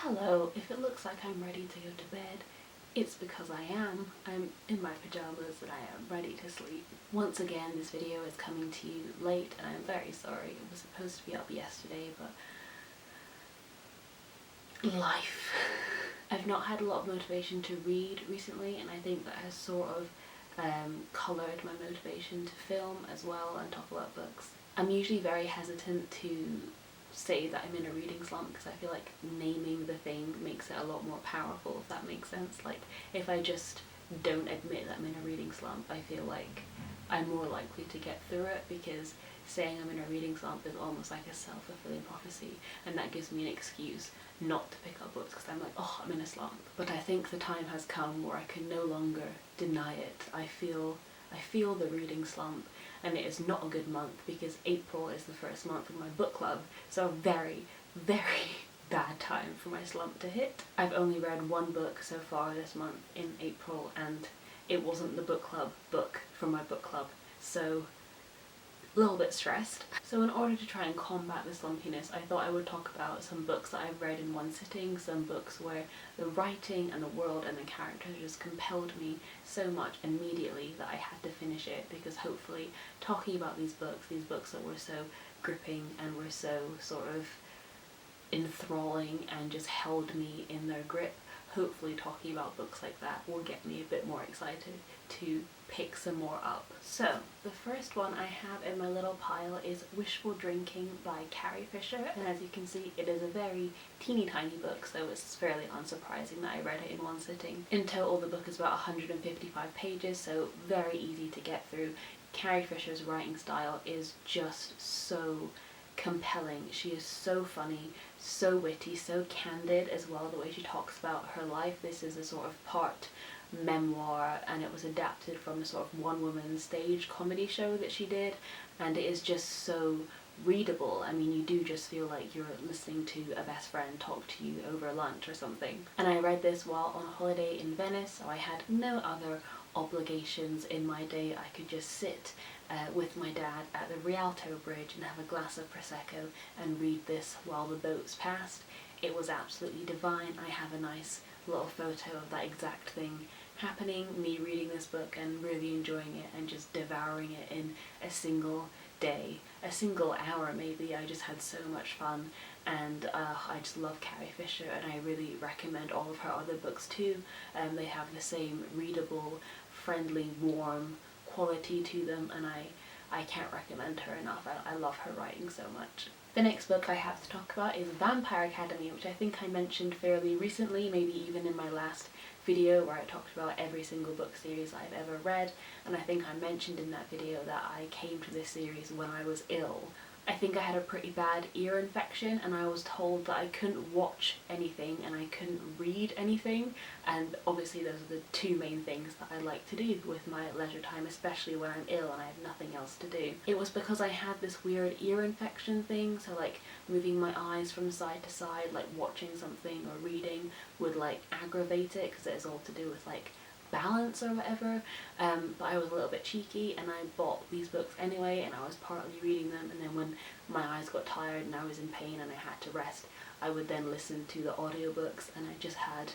Hello, if it looks like I'm ready to go to bed, it's because I am. I'm in my pajamas and I am ready to sleep. Once again, this video is coming to you late and I'm very sorry. It was supposed to be up yesterday, but life. I've not had a lot of motivation to read recently, and I think that has sort of coloured my motivation to film as well and talk about books. I'm usually very hesitant to say that I'm in a reading slump because I feel like naming the thing makes it a lot more powerful, if that makes sense. Like, if I just don't admit that I'm in a reading slump, I feel like I'm more likely to get through it, because saying I'm in a reading slump is almost like a self-fulfilling prophecy, and that gives me an excuse not to pick up books because I'm like, oh, I'm in a slump. But I think the time has come where I can no longer deny it. I feel the reading slump, and it is not a good month because April is the first month of my book club, so a very, very bad time for my slump to hit. I've only read one book so far this month in April, and it wasn't the book club book from my book club, so a little bit stressed. So in order to try and combat this lumpiness, I thought I would talk about some books that I've read in one sitting, some books where the writing and the world and the characters just compelled me so much immediately that I had to finish it, because hopefully talking about these books that were so gripping and were so sort of enthralling and just held me in their grip, hopefully talking about books like that will get me a bit more excited to pick some more up. So the first one I have in my little pile is Wishful Drinking by Carrie Fisher, and as you can see it is a very teeny tiny book, so it's fairly unsurprising that I read it in one sitting. In total the book is about 155 pages, so very easy to get through. Carrie Fisher's writing style is just so compelling. She is so funny, so witty, so candid as well, the way she talks about her life. This is a sort of part memoir, and it was adapted from a sort of one-woman stage comedy show that she did, and it is just so readable. I mean, you do just feel like you're listening to a best friend talk to you over lunch or something. And I read this while on holiday in Venice, so I had no other obligations in my day. I could just sit with my dad at the Rialto Bridge and have a glass of Prosecco and read this while the boats passed. It was absolutely divine. I have a nice little photo of that exact thing happening, me reading this book and really enjoying it and just devouring it in a single day, a single hour maybe. I just had so much fun, and I just love Carrie Fisher, and I really recommend all of her other books too. They have the same readable, friendly, warm quality to them, and I can't recommend her enough. I love her writing so much. The next book I have to talk about is Vampire Academy, which I think I mentioned fairly recently, maybe even in my last video where I talked about every single book series I've ever read, and I think I mentioned in that video that I came to this series when I was ill. I think I had a pretty bad ear infection, and I was told that I couldn't watch anything and I couldn't read anything, and obviously those are the two main things that I like to do with my leisure time, especially when I'm ill and I have nothing else to do. It was because I had this weird ear infection thing, so like moving my eyes from side to side, like watching something or reading would like aggravate it, because it's all to do with like balance or whatever, but I was a little bit cheeky and I bought these books anyway, and I was partly reading them, and then when my eyes got tired and I was in pain and I had to rest, I would then listen to the audiobooks, and I just had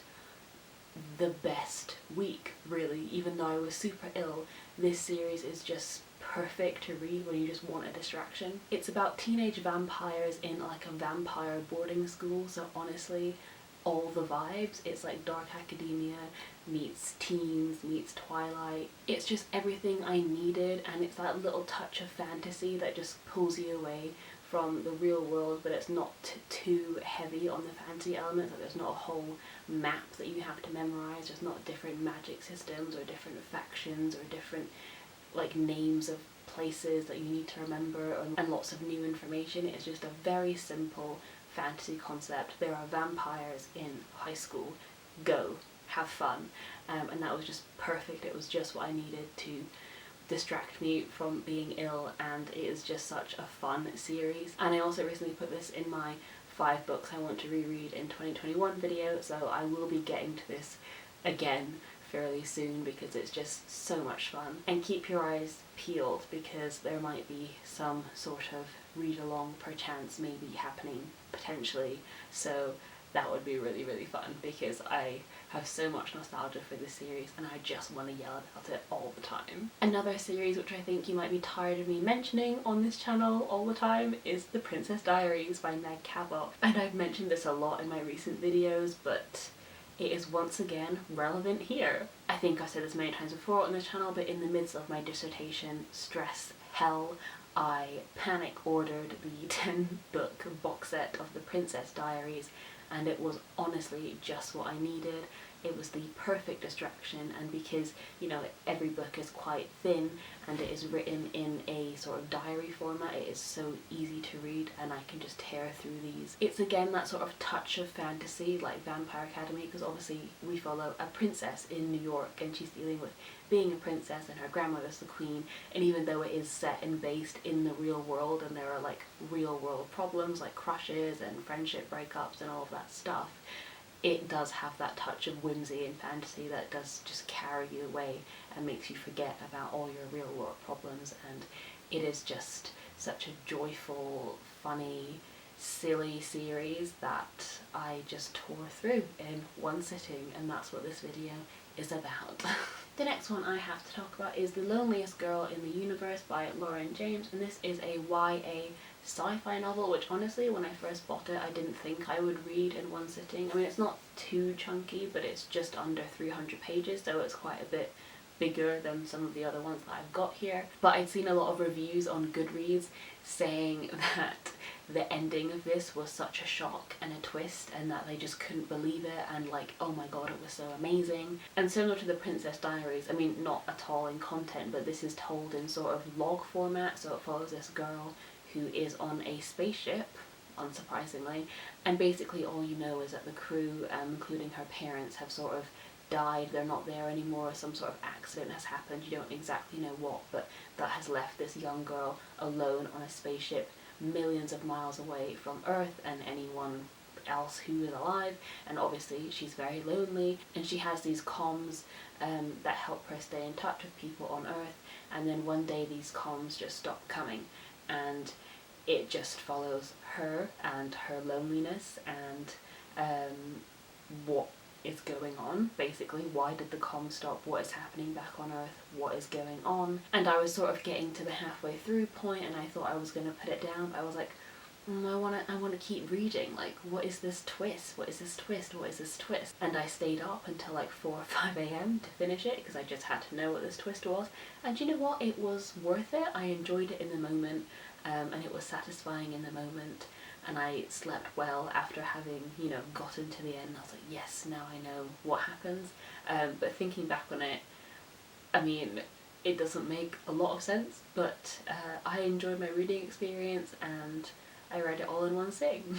the best week, really. Even though I was super ill, this series is just perfect to read when you just want a distraction. It's about teenage vampires in like a vampire boarding school, so honestly all the vibes. It's like dark academia meets teens meets Twilight. It's just everything I needed, and it's that little touch of fantasy that just pulls you away from the real world, but it's not too heavy on the fantasy elements. Like, there's not a whole map that you have to memorize. There's not different magic systems or different factions or different like names of places that you need to remember, and lots of new information. It's just a very simple fantasy concept. There are vampires in high school, go have fun, and that was just perfect. It was just what I needed to distract me from being ill, and it is just such a fun series. And I also recently put this in my 5 books I want to reread in 2021 video, so I will be getting to this again fairly soon because it's just so much fun. And keep your eyes peeled because there might be some sort of read along perchance maybe happening potentially, so that would be really, really fun, because I have so much nostalgia for this series and I just want to yell about it all the time. Another series which I think you might be tired of me mentioning on this channel all the time is The Princess Diaries by Meg Cabot. And I've mentioned this a lot in my recent videos, but it is once again relevant here. I think I've said this many times before on this channel, but in the midst of my dissertation stress hell, I panic ordered the 10-book box set of The Princess Diaries, and it was honestly just what I needed. It was the perfect distraction, and because, you know, every book is quite thin and it is written in a sort of diary format, it is so easy to read and I can just tear through these. It's again that sort of touch of fantasy like Vampire Academy, because obviously we follow a princess in New York and she's dealing with being a princess and her grandmother's the queen, and even though it is set and based in the real world and there are like real world problems like crushes and friendship breakups and all of that stuff, it does have that touch of whimsy and fantasy that does just carry you away and makes you forget about all your real world problems, and it is just such a joyful, funny, silly series that I just tore through in one sitting, and that's what this video is about. The next one I have to talk about is The Loneliest Girl in the Universe by Lauren James, and this is a YA sci-fi novel, which honestly when I first bought it I didn't think I would read in one sitting. I mean, it's not too chunky, but it's just under 300 pages, so it's quite a bit bigger than some of the other ones that I've got here. But I'd seen a lot of reviews on Goodreads saying that the ending of this was such a shock and a twist, and that they just couldn't believe it, and like, oh my god, it was so amazing. And similar to The Princess Diaries, I mean, not at all in content, but this is told in sort of log format, so it follows this girl who is on a spaceship, unsurprisingly, and basically all you know is that the crew, including her parents, have sort of died, they're not there anymore, some sort of accident has happened, you don't exactly know what, but that has left this young girl alone on a spaceship millions of miles away from Earth and anyone else who is alive, and obviously she's very lonely, and she has these comms that help her stay in touch with people on Earth, and then one day these comms just stop coming, and it just follows her and her loneliness and what is going on, basically. Why did the comms stop? What is happening back on Earth? What is going on? And I was sort of getting to the halfway through point and I thought I was going to put it down, but I was like, I want to keep reading, like, what is this twist? What is this twist? What is this twist? And I stayed up until like 4 or 5 a.m. to finish it because I just had to know what this twist was. And you know what? It was worth it. I enjoyed it in the moment, and it was satisfying in the moment, and I slept well after having, you know, gotten to the end. I was like, yes, now I know what happens. But thinking back on it, I mean, it doesn't make a lot of sense, but I enjoyed my reading experience and I read it all in one sitting.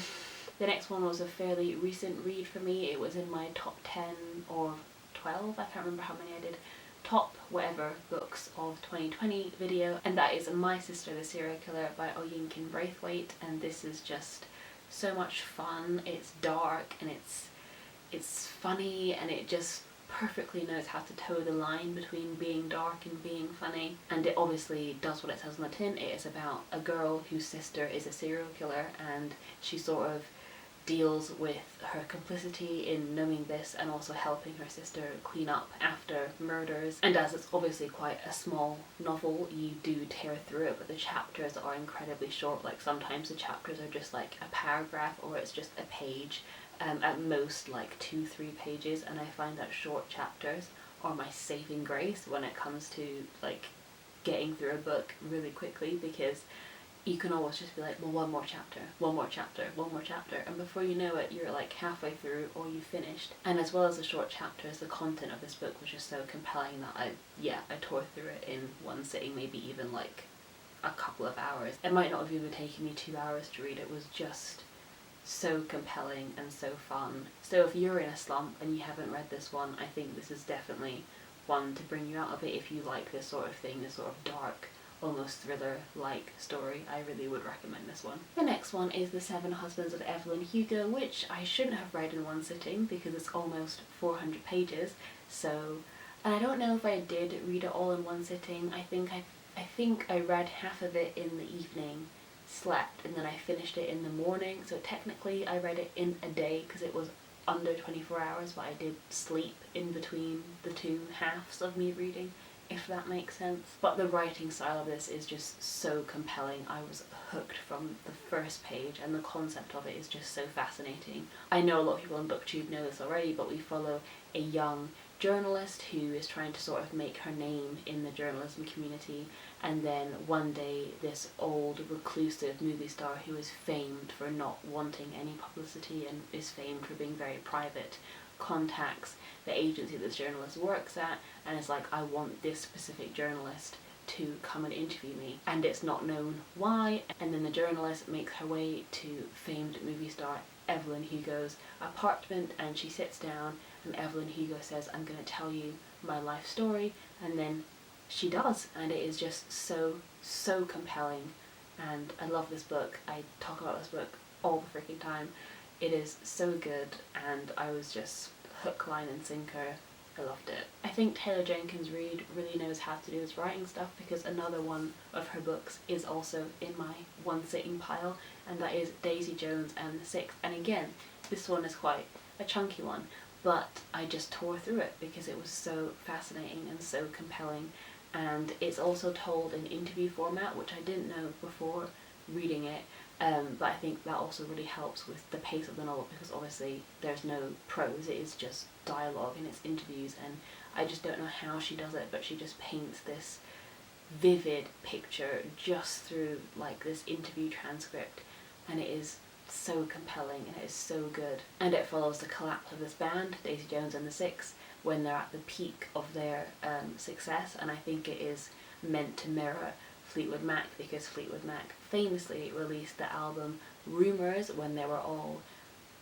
The next one was a fairly recent read for me. It was in my top 10 or 12, I can't remember how many I did, top whatever books of 2020 video, and that is My Sister the Serial Killer by Oyinkan Braithwaite, and this is just so much fun. It's dark and it's funny, and it just perfectly knows how to toe the line between being dark and being funny, and it obviously does what it says on the tin. It is about a girl whose sister is a serial killer, and she sort of deals with her complicity in knowing this and also helping her sister clean up after murders. And as it's obviously quite a small novel, you do tear through it, but the chapters are incredibly short. Like sometimes the chapters are just like a paragraph or it's just a page, at most like 2-3 pages, and I find that short chapters are my saving grace when it comes to like getting through a book really quickly, because you can always just be like, well, one more chapter, one more chapter, one more chapter, and before you know it, you're like halfway through or you finished. And as well as the short chapters, the content of this book was just so compelling that I tore through it in one sitting, maybe even like a couple of hours. It might not have even taken me 2 hours to read. It was just so compelling and so fun. So if you're in a slump and you haven't read this one, I think this is definitely one to bring you out of it. If you like this sort of thing, this sort of dark, almost thriller-like story, I really would recommend this one. The next one is The Seven Husbands of Evelyn Hugo, which I shouldn't have read in one sitting because it's almost 400 pages. So, and I don't know if I did read it all in one sitting. I think I read half of it in the evening, slept, and then I finished it in the morning. So technically I read it in a day because it was under 24 hours, but I did sleep in between the two halves of me reading, if that makes sense. But the writing style of this is just so compelling. I was hooked from the first page, and the concept of it is just so fascinating. I know a lot of people on BookTube know this already, but we follow a young journalist who is trying to sort of make her name in the journalism community, and then one day this old reclusive movie star who is famed for not wanting any publicity and is famed for being very private contacts the agency this journalist works at and is like, I want this specific journalist to come and interview me, and it's not known why. And then the journalist makes her way to famed movie star Evelyn Hugo's apartment, and she sits down, and Evelyn Hugo says, I'm going to tell you my life story, and then she does, and it is just so compelling. And I love this book. I talk about this book all the freaking time. It is so good, and I was just hook, line and sinker. I loved it. I think Taylor Jenkins Reid really knows how to do his writing stuff, because another one of her books is also in my one sitting pile, and that is Daisy Jones and the Six. And again, this one is quite a chunky one, but I just tore through it because it was so fascinating and so compelling. And it's also told in interview format, which I didn't know before reading it, but I think that also really helps with the pace of the novel, because obviously there's no prose, it is just dialogue and it's interviews, and I just don't know how she does it, but she just paints this vivid picture just through like this interview transcript, and it is so compelling and it is so good. And it follows the collapse of this band, Daisy Jones and the Six, when they're at the peak of their success, and I think it is meant to mirror Fleetwood Mac, because Fleetwood Mac famously released the album Rumours when they were all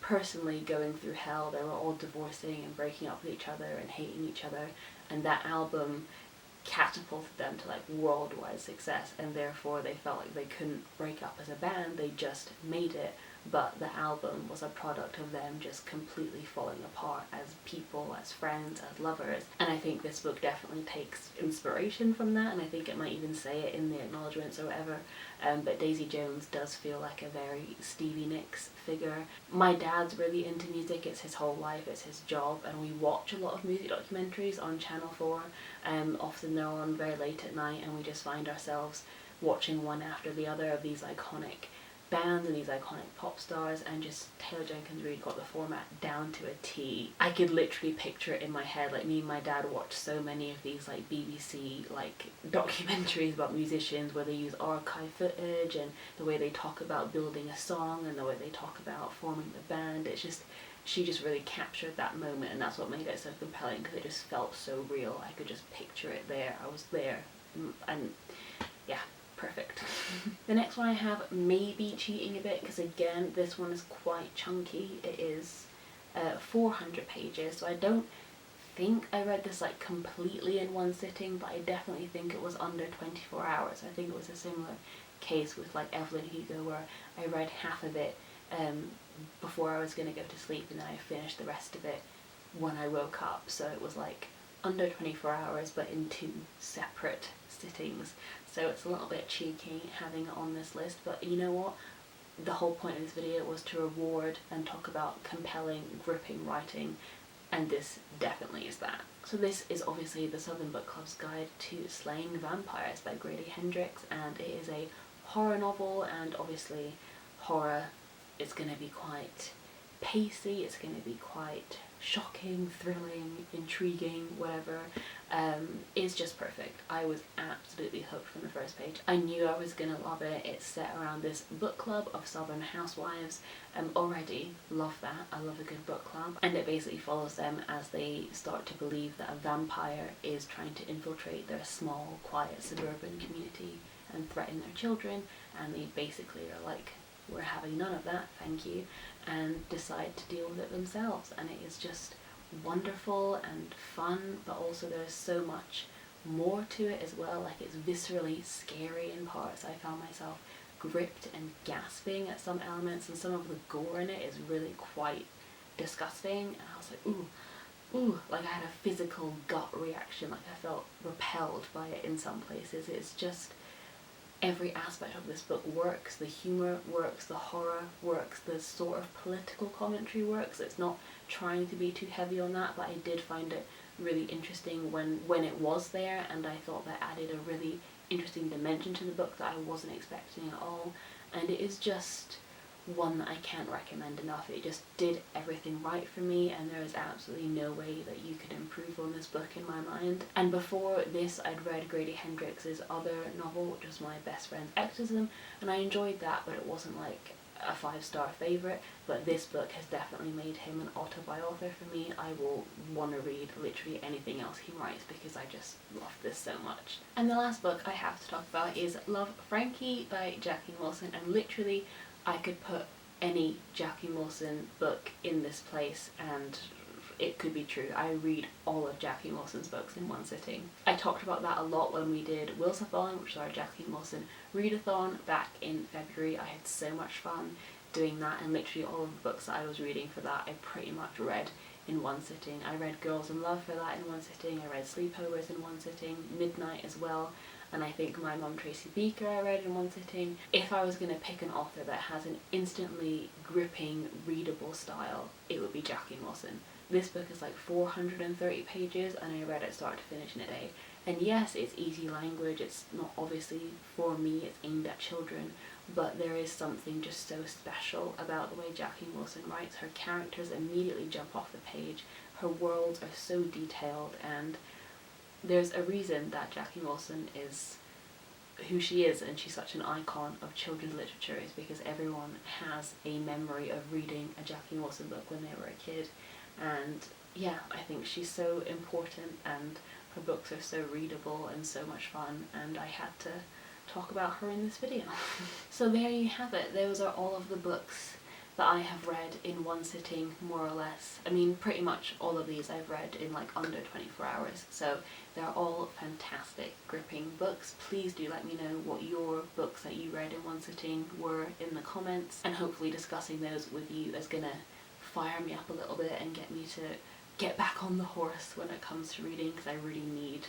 personally going through hell. They were all divorcing and breaking up with each other and hating each other, and that album catapulted them to like worldwide success, and therefore they felt like they couldn't break up as a band, they just made it. But the album was a product of them just completely falling apart as people, as friends, as lovers. And I think this book definitely takes inspiration from that, and I think it might even say it in the acknowledgements or whatever. But Daisy Jones does feel like a very Stevie Nicks figure. My dad's really into music, it's his whole life, it's his job, and we watch a lot of music documentaries on Channel 4. Often they're on very late at night, and we just find ourselves watching one after the other of these iconic bands and these iconic pop stars, and just Taylor Jenkins Reid got the format down to a T. I could literally picture it in my head. Like, me and my dad watched so many of these like BBC like documentaries about musicians where they use archive footage, and the way they talk about building a song and the way they talk about forming the band. It's just, she just really captured that moment, and that's what made it so compelling, because it just felt so real. I could just picture it there. I was there, and yeah. Perfect. The next one I have may be cheating a bit, because again this one is quite chunky. It is 400 pages, so I don't think I read this like completely in one sitting, but I definitely think it was under 24 hours. I think it was a similar case with like Evelyn Hugo, where I read half of it before I was going to go to sleep, and then I finished the rest of it when I woke up. So it was like under 24 hours, but in 2 separate sittings. So it's a little bit cheeky having it on this list, but you know what? The whole point of this video was to reward and talk about compelling, gripping writing, and this definitely is that. So this is obviously the Southern Book Club's Guide to Slaying Vampires by Grady Hendrix, and it is a horror novel, and obviously horror is going to be quite pacey, it's going to be quite shocking, thrilling, intriguing, whatever. Is just perfect. I was absolutely hooked from the first page. I knew I was gonna love it. It's set around this book club of Southern housewives. Already love that. I love a good book club. And it basically follows them as they start to believe that a vampire is trying to infiltrate their small, quiet suburban community and threaten their children, and they basically are like, we're having none of that, thank you, and decide to deal with it themselves. And it is just wonderful and fun, but also there's so much more to it as well. Like, it's viscerally scary in parts. I found myself gripped and gasping at some elements, and some of the gore in it is really quite disgusting, and I was like, ooh, like I had a physical gut reaction, like I felt repelled by it in some places. It's just every aspect of this book works. The humour works, the horror works, the sort of political commentary works. It's not trying to be too heavy on that, but I did find it really interesting when it was there, and I thought that added a really interesting dimension to the book that I wasn't expecting at all. And it is just one that I can't recommend enough. It just did everything right for me, and there is absolutely no way that you could improve on this book in my mind. And before this, I'd read Grady Hendrix's other novel, which was My Best Friend's Exorcism, and I enjoyed that, but it wasn't like a 5-star favourite. But this book has definitely made him an auto-author for me. I will want to read literally anything else he writes because I just love this so much. And the last book I have to talk about is Love, Frankie by Jackie Wilson, and literally I could put any Jackie Wilson book in this place and it could be true. I read all of Jackie Wilson's books in one sitting. I talked about that a lot when we did Wilsathon, which is our Jackie Wilson readathon back in February. I had so much fun doing that, and literally all of the books that I was reading for that I pretty much read in one sitting. I read Girls in Love for that in one sitting, I read Sleepovers in one sitting, Midnight as well, and I think My Mum Tracy Beaker I read in one sitting. If I was going to pick an author that has an instantly gripping, readable style, it would be Jackie Wilson. This book is like 430 pages and I read it start to finish in a day. And yes, it's easy language, it's not obviously for me, it's aimed at children, but there is something just so special about the way Jackie Wilson writes. Her characters immediately jump off the page, her worlds are so detailed, and there's a reason that Jackie Wilson is who she is and she's such an icon of children's literature, is because everyone has a memory of reading a Jackie Wilson book when they were a kid. And yeah, I think she's so important and her books are so readable and so much fun, and I had to talk about her in this video. So there you have it. Those are all of the books that I have read in one sitting, more or less. I mean, pretty much all of these I've read in like under 24 hours, so they're all fantastic, gripping books. Please do let me know what your books that you read in one sitting were in the comments, and hopefully discussing those with you is gonna fire me up a little bit and get me to get back on the horse when it comes to reading, because I really need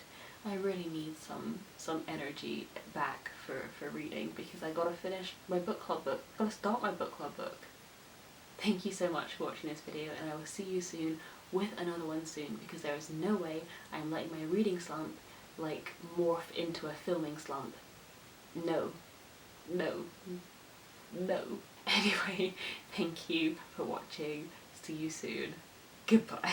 some energy back for reading, because I gotta finish my book club book, gotta start my book club book. Thank you so much for watching this video, and I will see you soon with another one soon, because there is no way I'm letting my reading slump like morph into a filming slump. No. No. No. Anyway, thank you for watching. See you soon. Goodbye.